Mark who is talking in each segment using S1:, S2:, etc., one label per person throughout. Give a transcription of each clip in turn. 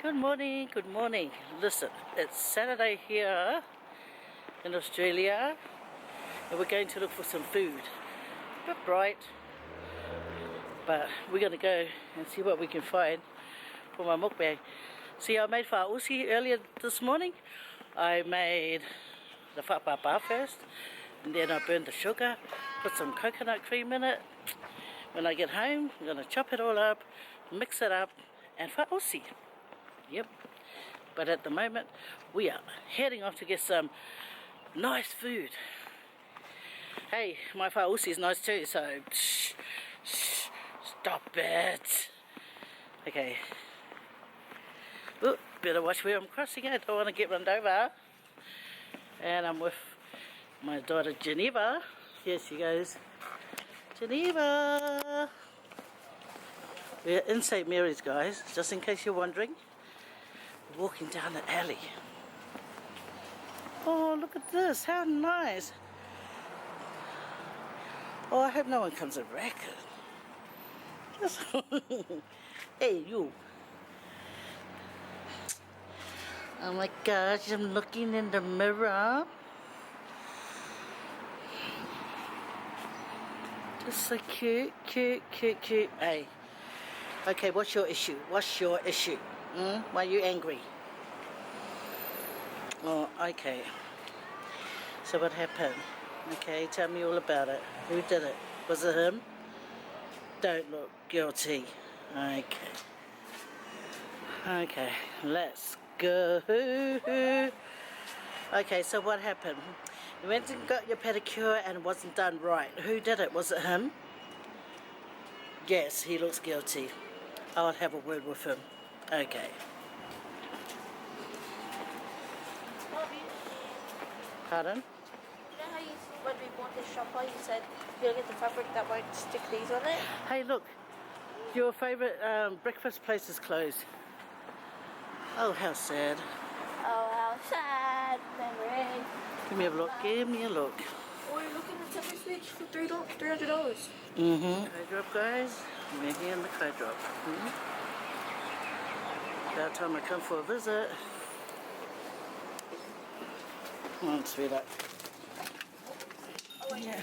S1: Good morning, good morning. Listen, it's Saturday here in Australia and we're going to look for some food. A bit bright, but we're going to go and see what we can find for my mukbang. See, I made fa'usi earlier this morning. I made the whapapa first, and then I burned the sugar, put some coconut cream in it. When I get home, I'm going to chop it all up, mix it up, and fa'usi. Yep. But at the moment, we are heading off to get some nice food. Hey, my fa'usi is nice too, so shh, stop it. Okay. Ooh, better watch where I'm crossing. I don't want to get run over. And I'm with my daughter Geneva. Here she goes. Geneva. We're in St. Mary's, guys, just in case you're wondering. Walking down the alley. Oh, look at this, how nice. Oh, I hope no one comes a racket. Hey, you. Oh my gosh, I'm looking in the mirror. Just so cute, cute, cute, cute. Hey. Okay, what's your issue? What's your issue? Why are you angry? Oh, okay. So what happened? Okay, tell me all about it. Who did it? Was it him? Don't look guilty. Okay. Okay, let's go. Okay, so what happened? You went and got your pedicure and it wasn't done right. Who did it? Was it him? Yes, he looks guilty. I'll have a word with him. Okay. Pardon?
S2: You know how you, when we bought this shopper, you said you're going to get the fabric that won't stick these on it?
S1: Hey, look. Your favourite breakfast place is closed. Oh, how sad.
S2: Oh, how sad. Memory.
S1: Give me a look. Give me a look.
S2: Oh, you're looking at Temple Switch for $300.
S1: Co-drop, guys. We're here in the co-drop. About time I come for a visit. Come on, sweetheart.
S2: Oh,
S1: yeah.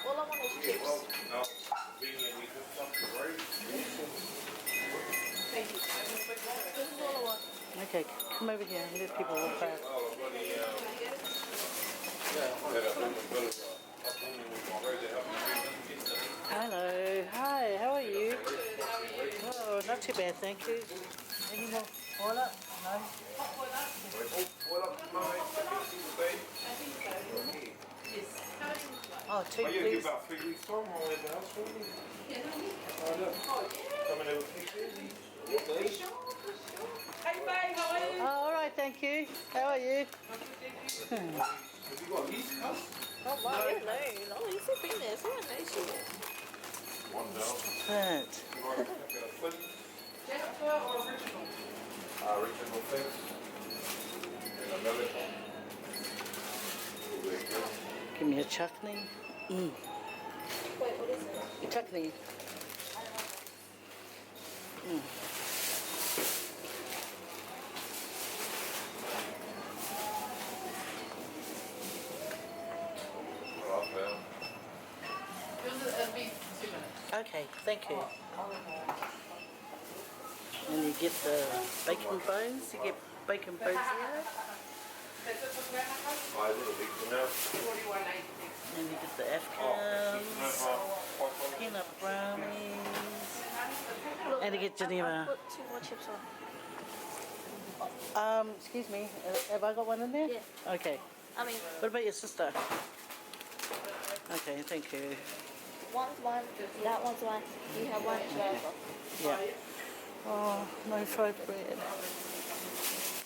S2: All I want is chips. This is all I want.
S1: Okay, come over here and let people walk past. Hello, hi, how are you? Oh, not too bad, thank you. Any more boiler? No? Oh, two, please.
S3: You're about 3 weeks from my house, weren't you? Oh, look. Coming over to
S4: Hey Faye, how are you?
S1: Oh, all right, thank you. How are you?
S3: Have you got these cups?
S2: Oh, wow, no, he's so been there, so I know she is.
S3: One down.
S1: Good.
S4: Jennifer or original?
S3: Original things. And another one. There you go.
S1: Give me a chutney.
S2: Wait, what is it?
S1: Chutney.
S4: It'll be 2 minutes.
S1: Okay, thank you. And you get the bacon bones. You get bacon bones here.
S3: A little big for now.
S4: 41.80.
S1: And you get the Afghans, peanut brownies, and you get Geneva.
S2: Put 2 more chips on.
S1: Excuse me, have I got one in there?
S2: Yeah.
S1: Okay.
S2: I mean,
S1: What about your sister? Okay, thank you.
S2: one's one, that one's one. You have one, Jennifer.
S1: Yeah. Oh, no fried bread.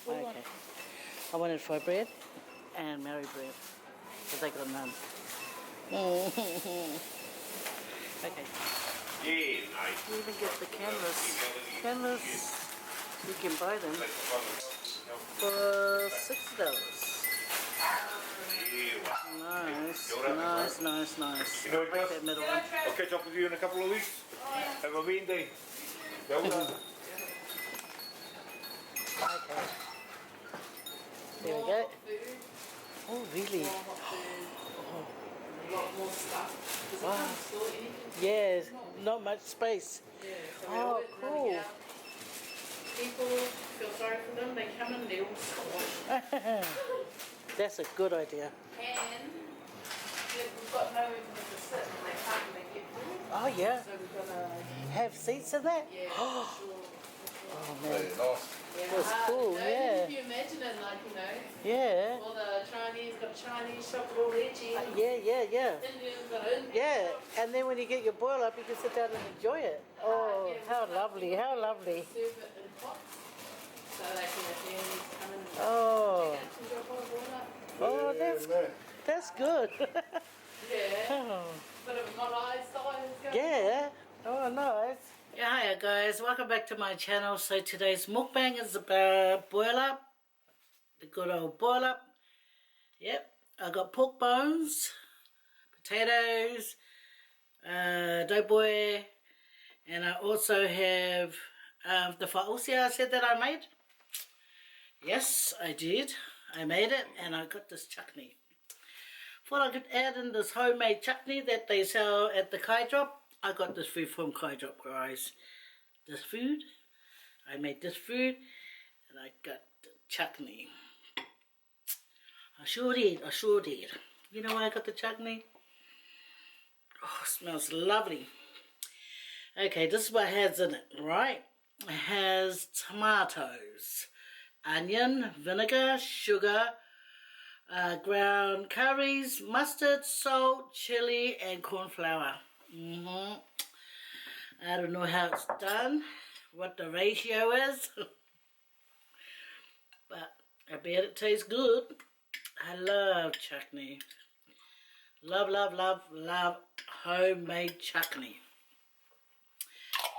S1: Okay. I wanted fried bread and Mary bread, but they got none. Okay.
S3: Yeah, nice.
S1: You even get the canvas. Canvas, you can buy them for $6.
S3: Yeah,
S1: Nice,
S3: You're right,
S1: nice, nice, nice.
S3: You know what,
S1: Break
S3: Gus?
S1: that middle one.
S3: I'll catch up with you in a couple of weeks. Have a mean day. Well done.
S1: Okay. There we go.
S4: More food,
S1: Oh, really?
S4: more hot food, a lot more stuff. Because
S1: Wow.
S4: I can't store anything.
S1: Yes, not much space.
S4: Yeah, so
S1: Oh,
S4: we're always
S1: cool.
S4: running out. People feel sorry for them, they come in, they all squash.
S1: That's a good idea.
S4: And we've got nowhere for them to sit when they come and they get food.
S1: Oh, yeah.
S4: So we've got to,
S1: Have seats in that?
S4: yeah,
S1: Oh,
S4: sure.
S1: man.
S3: Nice.
S4: Yeah,
S1: That's
S4: hard,
S1: cool,
S4: you know,
S1: yeah.
S4: If you imagine it, like, you know,
S1: Yeah.
S4: all the Chinese got a Chinese shop with all their cheese.
S1: Yeah.
S4: Indians got an Indian
S1: Yeah,
S4: shop.
S1: and then when you get your boil up, you can sit down and enjoy it. Oh, how lovely, how lovely.
S4: Serve it in pots. So they can have families come in and
S1: Oh,
S4: enjoy boil up.
S1: oh,
S3: man.
S1: that's good.
S4: Yeah.
S1: Oh,
S4: Bit of Maori style is going on.
S1: yeah, oh, nice. Yeah, hiya guys, welcome back to my channel. So today's mukbang is about boil up, the good old boil up. Yep, I got pork bones, potatoes, doughboy, and I also have the fa'usia I said that I made. Yes, I did. I made it, and I got this chutney. Thought I could add in this homemade chutney that they sell at the Kai Drop. I got this food from Kai Drop, guys. This food, I made this food, and I got the chutney. I sure did. You know why I got the chutney? Oh, it smells lovely. Okay, this is what it has in it, right? It has tomatoes, onion, vinegar, sugar, ground curries, mustard, salt, chili, and corn flour. I don't know how it's done, what the ratio is, but I bet it tastes good. I love chutney. Love homemade chutney.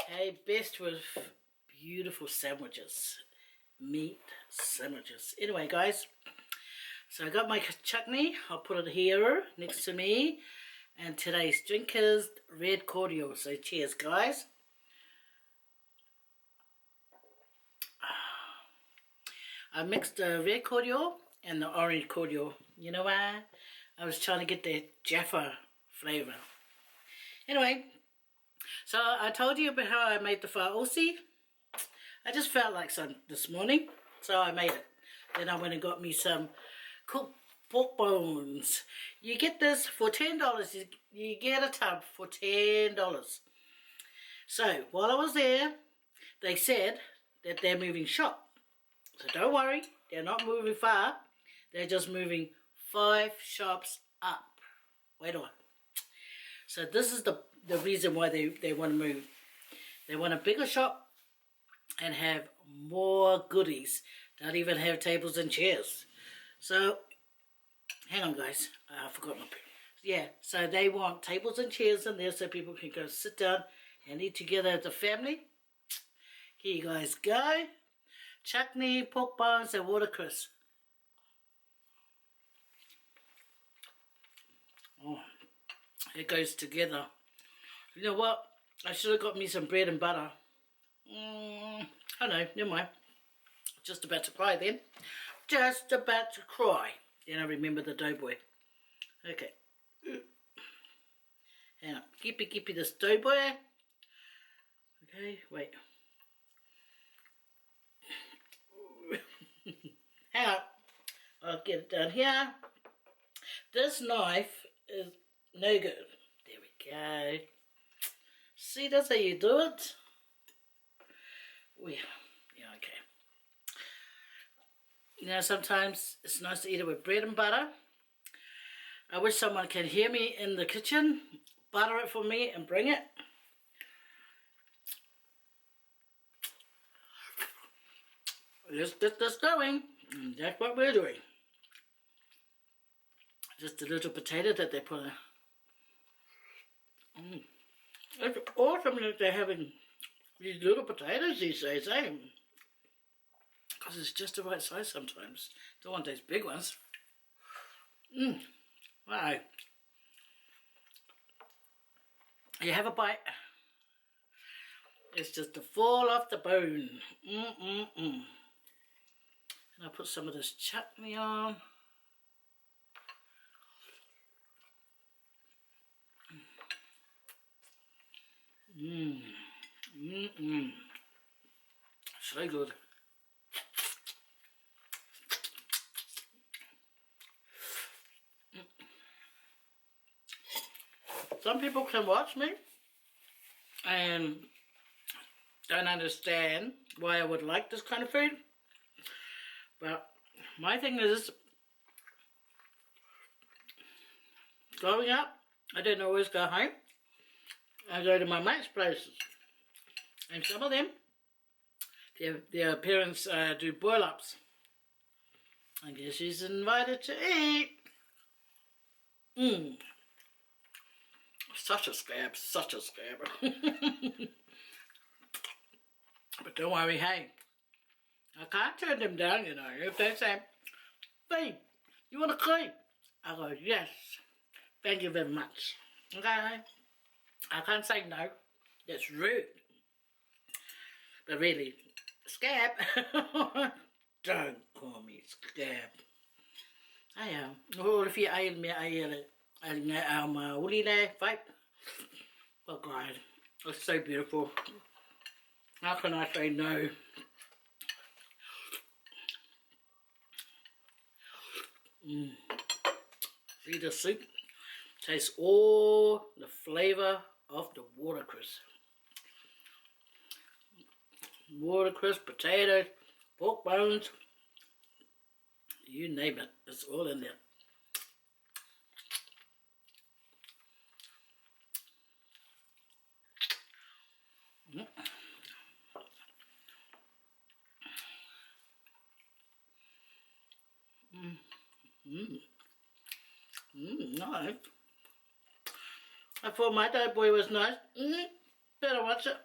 S1: Okay, best with beautiful sandwiches, meat sandwiches. Anyway, guys, so I got my chutney. I'll put it here next to me. And today's drink is red cordial. So cheers, guys. I mixed the red cordial and the orange cordial. You know why? I was trying to get that Jaffa flavour. Anyway, so I told you about how I made the fa'osi. I just felt like some this morning, so I made it. Then I went and got me some cooked pork bones. You get this for $10. You get a tub for $10. So while I was there, they said that they're moving shop. So don't worry, they're not moving far. They're just moving 5 shops up. Wait on. So this is the reason why they want to move. They want a bigger shop and have more goodies. Don't even have tables and chairs. So, hang on guys, I forgot my pen. Yeah, so they want tables and chairs in there so people can go sit down and eat together as a family. Here you guys go. Chutney, pork bones and watercress. Oh, it goes together. You know what? I should have got me some bread and butter. I know, never mind. Just about to cry then. Just about to cry. Then I remember the doughboy. Okay. Hang on. Keepy this doughboy. Okay, wait. Hang on. I'll get it down here. This knife is no good. There we go. See, that's how you do it. Yeah, okay. You know, sometimes it's nice to eat it with bread and butter. I wish someone can hear me in the kitchen, butter it for me and bring it. Let's get this going. And that's what we're doing. Just a little potato that they put in. It's awesome that they're having these little potatoes these days, eh? Because it's just the right size sometimes. Don't want those big ones. Right. You have a bite. It's just to fall off the bone. And I'll put some of this chutney on. So good. Some people can watch me and don't understand why I would like this kind of food. But my thing is, growing up, I didn't always go home. I go to my mates' places. And some of them, their parents do boil-ups. I guess she's invited to eat. Such a scab, such a scab. But don't worry, hey. I can't turn them down, you know. If they say, Faye, you want a clean? I go, yes. Thank you very much. Okay? I can't say no. That's rude. But really, scab. Don't call me scab. I am. Oh, if you ail me, I Maori there, fight. Oh God, it's so beautiful. How can I say no? See the soup? Tastes all the flavour of the watercress. Watercress, potatoes, pork bones, you name it, it's all in there. Nice. I thought my dad boy was nice. Better watch it.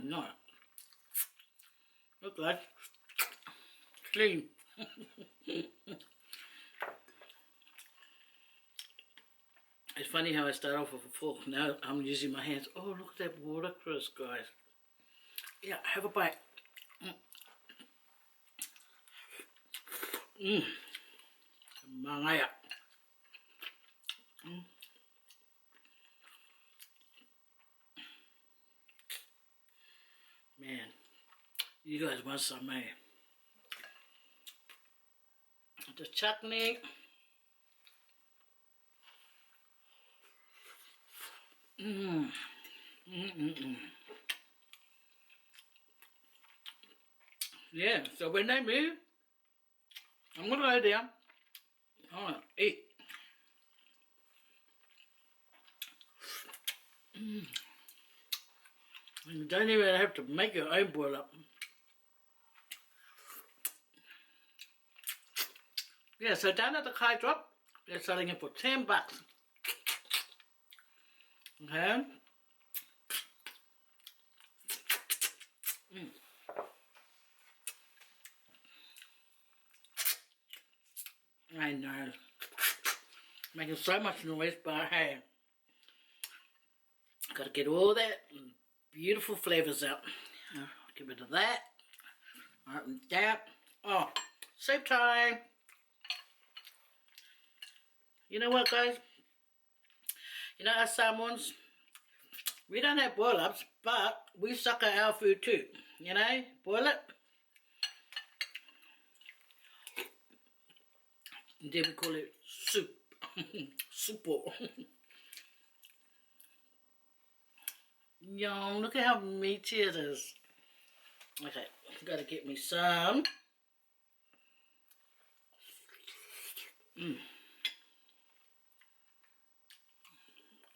S1: Nice. Look like clean. It's funny how I start off with a fork. Now I'm using my hands. Oh, look at that watercress, guys. Yeah, have a bite. Mangaya. Man, you guys want some, man. The chutney. Yeah, so when they move, I'm gonna go down. I wanna eat. You don't even have to make your own boil up. Yeah, so down at the Kai Drop, they're selling it for $10. Okay. I know. Making so much noise, but hey. Gotta get all that beautiful flavours out. Get rid of that. Open that. Oh, soup time. You know what, guys? You know, us Samoans, we don't have boil-ups, but we suck at our food too. You know, boil it. And then we call it soup. Soupo. Yum, look at how meaty it is. Okay, gotta get me some.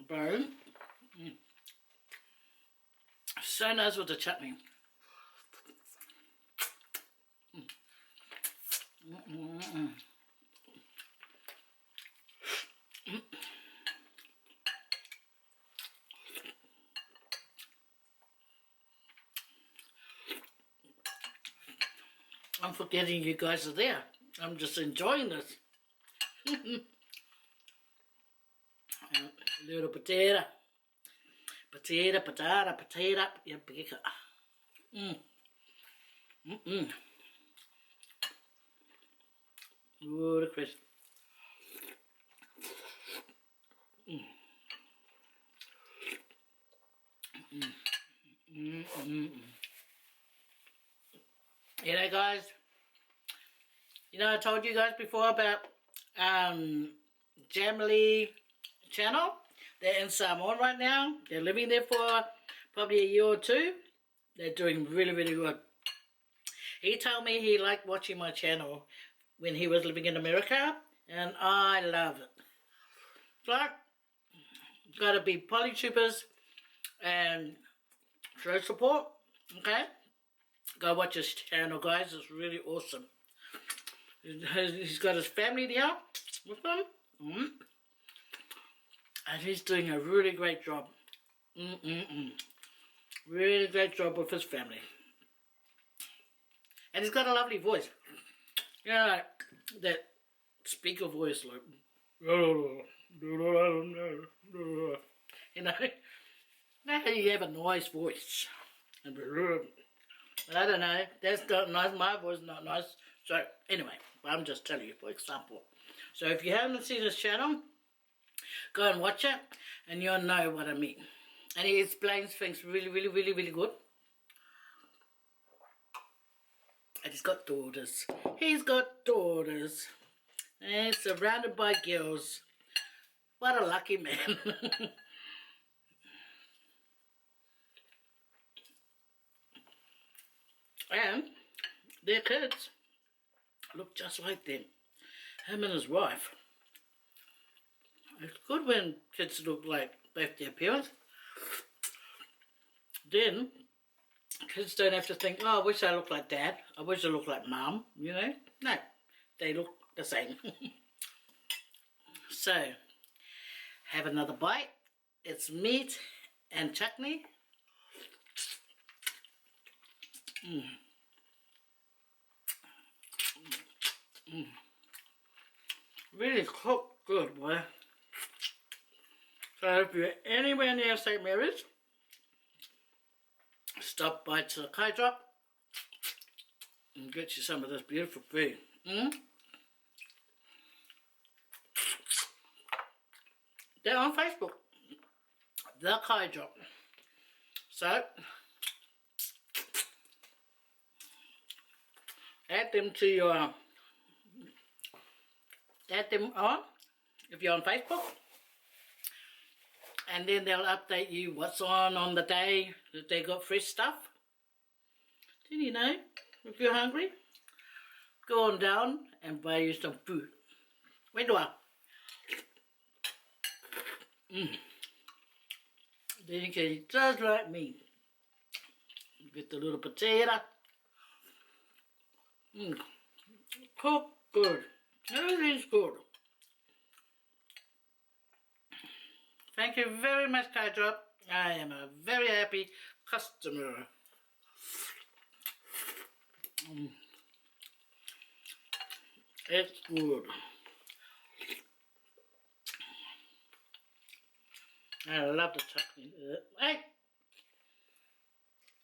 S1: Bone. So nice with the chutney. I'm I'm forgetting you guys are there. I'm just enjoying this. Little potato. Potato, patata, potato. Yeah, bigger. Ooh, the crisp. You know, guys, you know, I told you guys before about Jamily channel. They're in Samoa right now. They're living there for probably a year or two. They're doing really, really good. He told me he liked watching my channel when he was living in America, and I love it. So, gotta be Polytubers and show support, okay? Go watch his channel, guys. It's really awesome. He's got his family there with him. And he's doing a really great job. Really great job with his family. And he's got a lovely voice. You know, like that speaker voice, like, you know, you have a nice voice. And I don't know, that's not nice, my voice is not nice. So, anyway, I'm just telling you, for example. So, if you haven't seen his channel, go and watch it, and you'll know what I mean. And he explains things really, really, really, really good. And he's got daughters. He's got daughters. And he's surrounded by girls. What a lucky man. And their kids look just like them. Him and his wife. It's good when kids look like both their parents. Then kids don't have to think, oh, I wish I looked like dad. I wish I looked like mum, you know. No, they look the same. So, have another bite. It's meat and chutney. Really cooked good, boy. So if you're anywhere near St. Mary's, stop by to the Kai Drop and get you some of this beautiful food. They're on Facebook, the Kai Drop. So add them to your, add them on if you're on Facebook, and then they'll update you what's on the day that they got fresh stuff. Then you know, if you're hungry, go on down and buy you some food. Wait a while. Then you can eat just like me. Get the little potato. Cook good. Everything's good. Thank you very much, Kai Drop. I am a very happy customer. It's good. I love the chutney. Hey!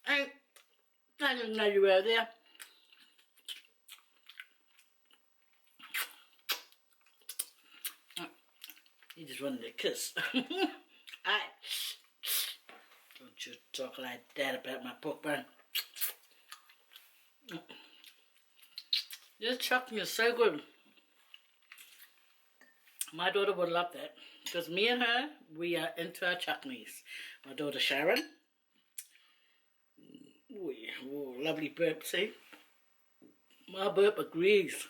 S1: Hey! I didn't know you were there. He just wanted a kiss. Hey! Don't you talk like that about my pork bone. This chutney is so good. My daughter would love that. Because me and her, we are into our chutneys. My daughter Sharon. Ooh, yeah. Ooh, lovely burp, see? My burp agrees.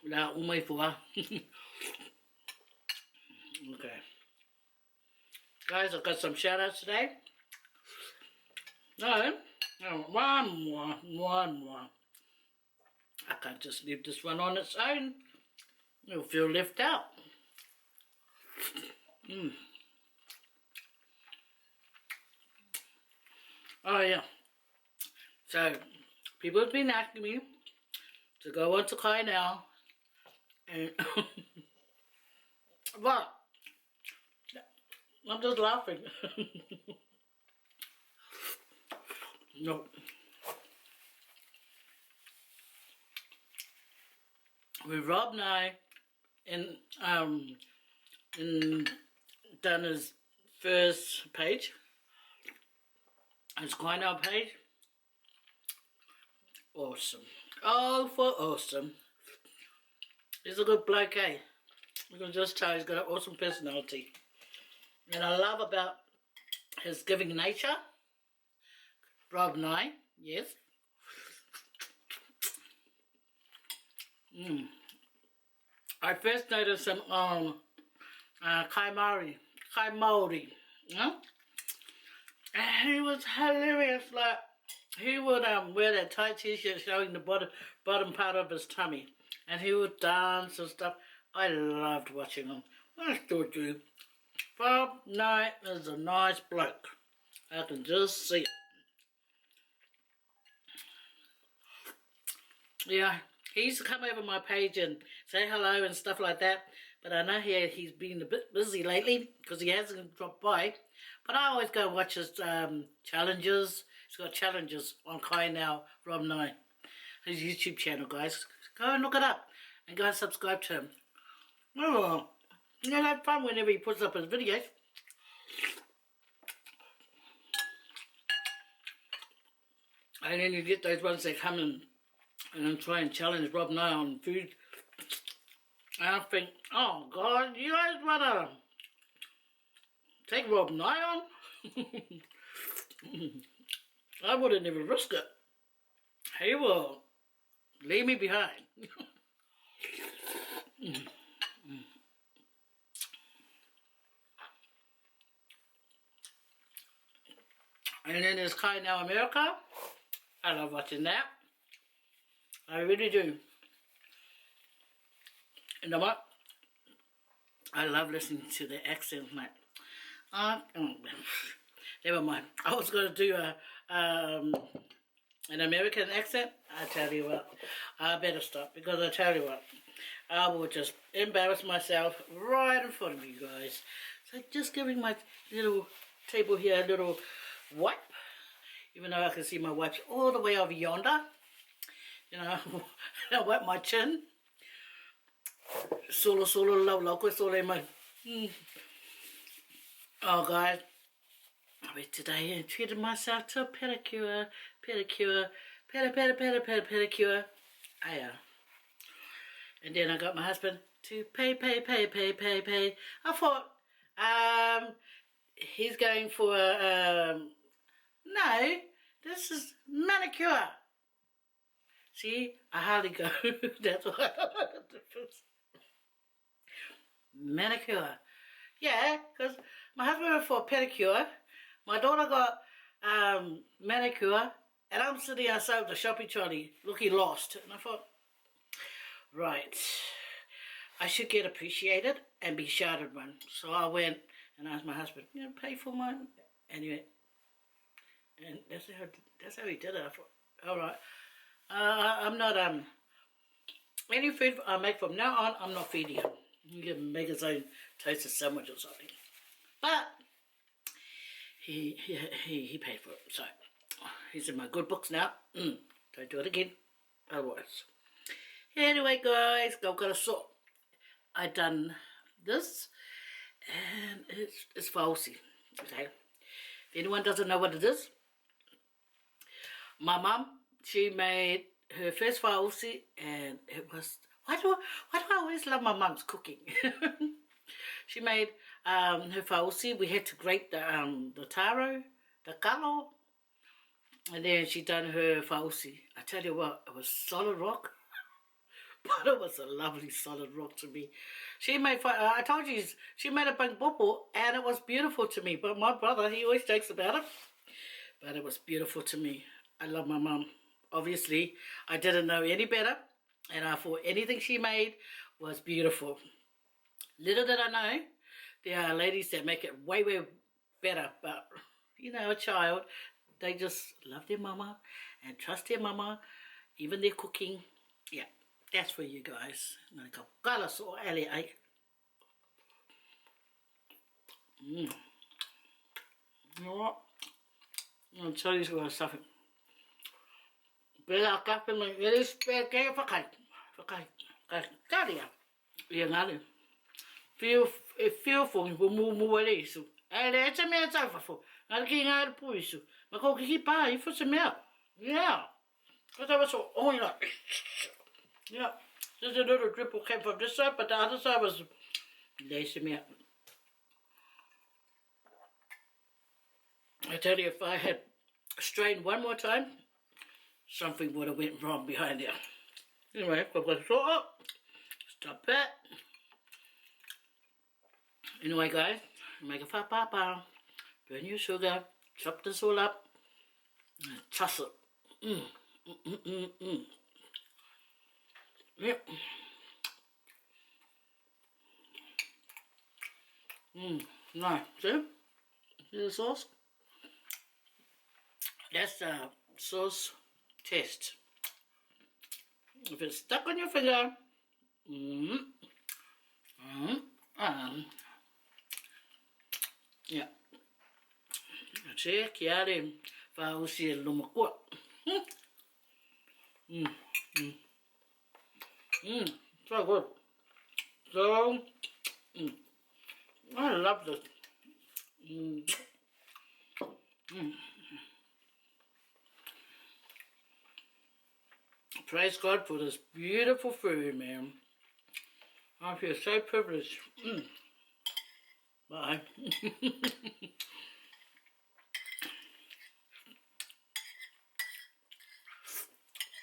S1: Now, umay fuwa. Okay. Guys, I've got some shout outs today. No, one more. I can't just leave this one on its own. You'll feel left out. Oh yeah. So people have been asking me to go on to Kai now, and but I'm just laughing. No. With Rob and I in done his first page, his Kai now page. Awesome. Oh, for awesome. He's a good bloke, eh? You can just tell he's got an awesome personality. And I love about his giving nature. Rob and I, yes. I first noticed him on Kai Maori, you know? And he was hilarious, like, he would wear that tight t-shirt showing the bottom part of his tummy. And he would dance and stuff. I loved watching him. I still do. Bob Knight is a nice bloke. I can just see it. Yeah, he used to come over my page and say hello and stuff like that. But I know he's been a bit busy lately because he hasn't dropped by. But I always go and watch his challenges. He's got challenges on Kai now, Rob Nye. His YouTube channel, guys. Go and look it up. And go and subscribe to him. Oh, you know, have fun whenever he puts up his videos. And then you get those ones that come in and then try and challenge Rob Nye on food. And I think, oh God, you guys wanna take Rob Nye on? I would have never risked it. He will leave me behind. And then there's Kai Now America. I love watching that. I really do. You know what? I love listening to the accents, mate. Never mind. I was going to do an American accent. I tell you what, I better stop because I tell you what, I will just embarrass myself right in front of you guys. So just giving my little table here a little wipe, even though I can see my wipes all the way over yonder. You know, I wipe my chin. Solo low loco solo my. Oh guys, I went today and treated myself to a pedicure. Pedicure. And then I got my husband to pay. I thought, he's going for no, this is manicure. See, I hardly go. That's why I know the difference. Manicure. Yeah, because my husband went for a pedicure. My daughter got manicure. And I'm sitting outside the shopping trolley looking lost. And I thought, right, I should get appreciated and be shouted one. So I went and asked my husband, you know, pay for mine. And he went, and that's how he did it. I thought, all right. I'm not, any food I make from now on, I'm not feeding him. You can make his own toasted sandwich or something. But he paid for it, so he's in my good books now. Don't do it again, otherwise. Anyway, guys, I've got a sort. I done this, and it's falsy. Okay. If anyone doesn't know what it is, my mum, she made her first falsy, and it was. Why do I always love my mum's cooking? She made her falsy. We had to grate the taro, the kalo. And then she done her falsy. I tell you what, it was solid rock. But it was a lovely solid rock to me. She made, I told you, she made a big bubble and it was beautiful to me. But my brother, he always jokes about it. But it was beautiful to me. I love my mum. Obviously, I didn't know any better. And I thought anything she made was beautiful. Little did I know, there are ladies that make it way, way better. But, you know, a child, they just love their mama and trust their mama, even their cooking. Yeah, that's for you guys. Ngā ka kala so ele ai. You know what? I'm going to tell you something. Pela kape mai, ele spare kaya whakai. Whakai. Karia. Ia ngare. Feel for me, mu ele isu. Ele e te mea tau whafo. Ngare ki ngare pu isu. Ma kou ki pā, I fu se mea. Yeah. Because I was so only like, yeah. Just a little dribble came from this side, but the other side was lazy me up. I tell you, if I had strained one more time, something would have went wrong behind there. Anyway, I've got to sort up. Stop that. Anyway, guys, make a fat papa. Burn your sugar. Chop this all up. And toss it. Yep. Nice. See? See the sauce? That's the sauce test. If it's stuck on your finger, yeah. Check out him. Fausi lumakwa. So good. So, I love this. Praise God for this beautiful food, man. I feel so privileged. Bye.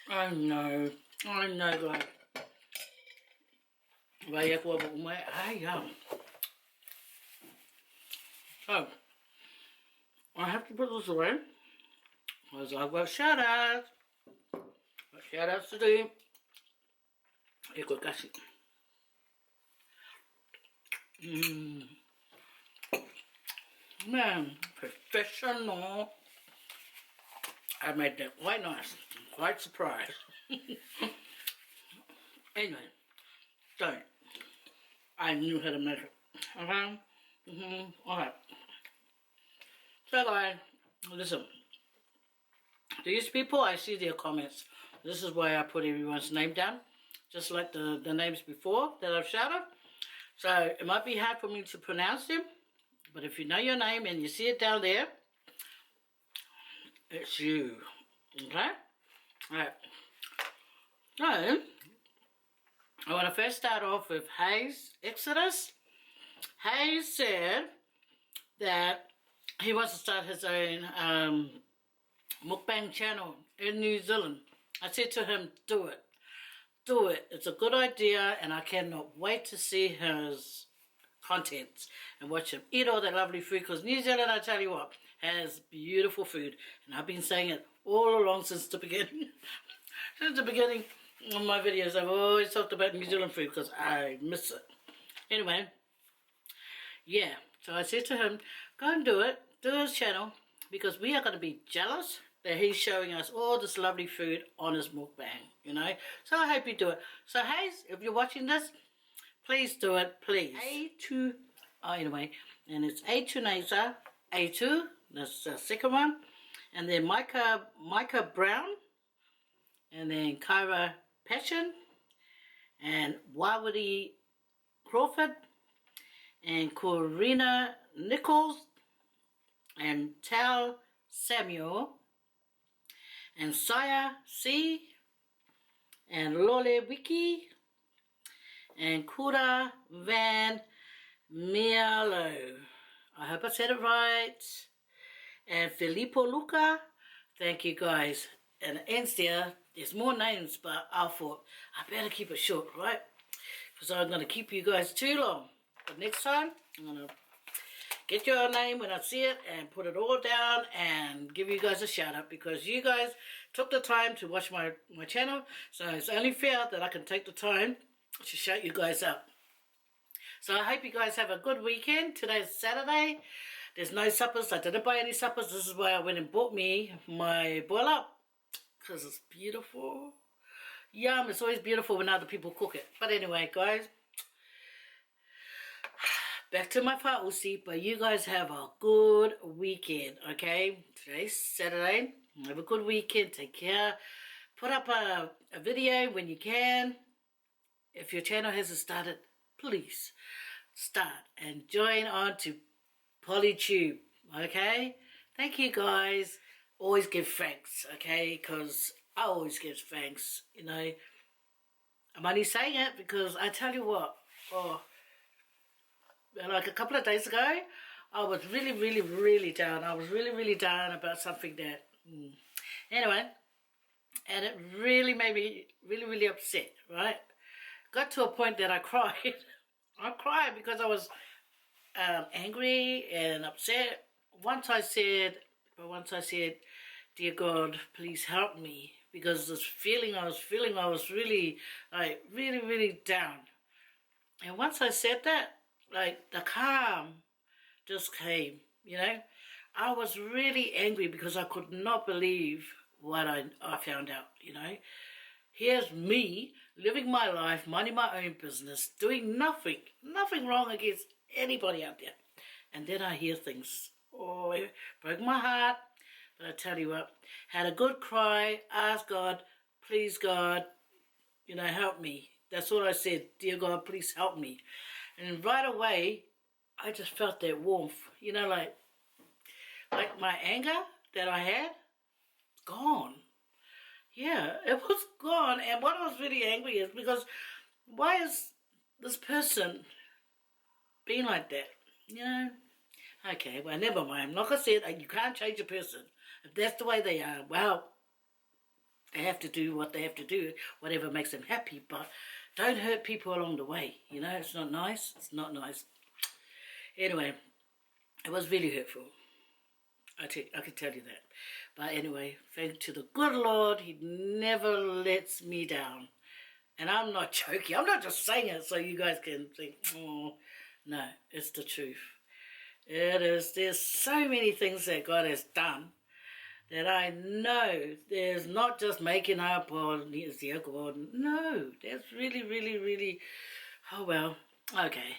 S1: I know, guys. Vaya kuwa umay. Ay, yum. So, I have to put this away because I've got shout outs. Shout outs to do. Eko kasi. Man, professional. I made that quite nice. Quite surprised. Anyway, so I knew how to make it. Okay? Alright. So guys, listen. These people, I see their comments. This is why I put everyone's name down. Just like the names before that I've shouted. So it might be hard for me to pronounce them. But if you know your name and you see it down there, it's you. Okay? Alright. So, I want to first start off with Hayes Exodus. Hayes said that he wants to start his own mukbang channel in New Zealand. I said to him, do it. Do it. It's a good idea and I cannot wait to see his contents and watch him eat all that lovely food, because New Zealand, I tell you what, has beautiful food. And I've been saying it all along since the beginning. Since the beginning of my videos, I've always talked about New Zealand food because I miss it. Anyway, yeah, so I said to him, go and do it, do his channel, because we are going to be jealous that he's showing us all this lovely food on his mukbang, you know. So I hope you do it. So Hayes, if you're watching this, please do it, please. A2, oh, anyway, and it's A2 Nasa, A2, that's the second one, and then Micah Brown, and then Kyra Passion, and Wawari Crawford, and Corina Nichols, and Tal Samuel, and Saya C, and Lole Wiki, and Kura Van Mialo. I hope I said it right. And Filippo Luca. Thank you guys. And it ends there. There's more names, but I thought I better keep it short, right? Because I'm going to keep you guys too long. But next time, I'm going to get your name when I see it and put it all down and give you guys a shout out, because you guys took the time to watch my channel. So it's only fair that I can take the time to shout you guys out. So I hope you guys have a good weekend. Today's Saturday. There's no suppers. I didn't buy any suppers. This is why I went and bought me my boil up. Because it's beautiful. Yum, it's always beautiful when other people cook it. But anyway, guys, back to my whausi, but you guys have a good weekend, okay? Today's Saturday. Have a good weekend. Take care. Put up a video when you can. If your channel hasn't started, please start and join on to Polytube, okay? Thank you, guys. Always give thanks, okay? Because I always give thanks, you know. I'm only saying it because I tell you what, like a couple of days ago, I was really down. I was really down about something that, anyway, and it really made me really upset, right? Got to a point that I cried. I cried because I was angry and upset. Once I said, dear God, please help me, because this feeling I was feeling, I was really, like, really down. And once I said that, like, the calm just came, you know. I was really angry because I could not believe what I found out, you know. Here's me living my life, minding my own business, doing nothing wrong against anybody out there. And then I hear things. Oh, it broke my heart. But I tell you what, had a good cry, asked God, please God, you know, help me. That's all I said, dear God, please help me. And right away, I just felt that warmth, you know, like my anger that I had, gone. Yeah, it was gone. And what I was really angry is because why is this person being like that, you know? Okay, well, never mind. Like I said, you can't change a person. If that's the way they are, well, they have to do what they have to do, whatever makes them happy, but don't hurt people along the way, you know? It's not nice. It's not nice. Anyway, it was really hurtful. I can tell you that. But anyway, thank to the good Lord, He never lets me down. And I'm not joking. I'm not just saying it so you guys can think, oh, no, it's the truth. It is. There's so many things that God has done that I know there's not just making up or it's the alcohol. No, that's really, oh well, okay.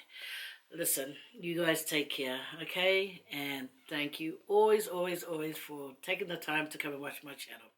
S1: Listen, you guys take care, okay? And thank you always for taking the time to come and watch my channel.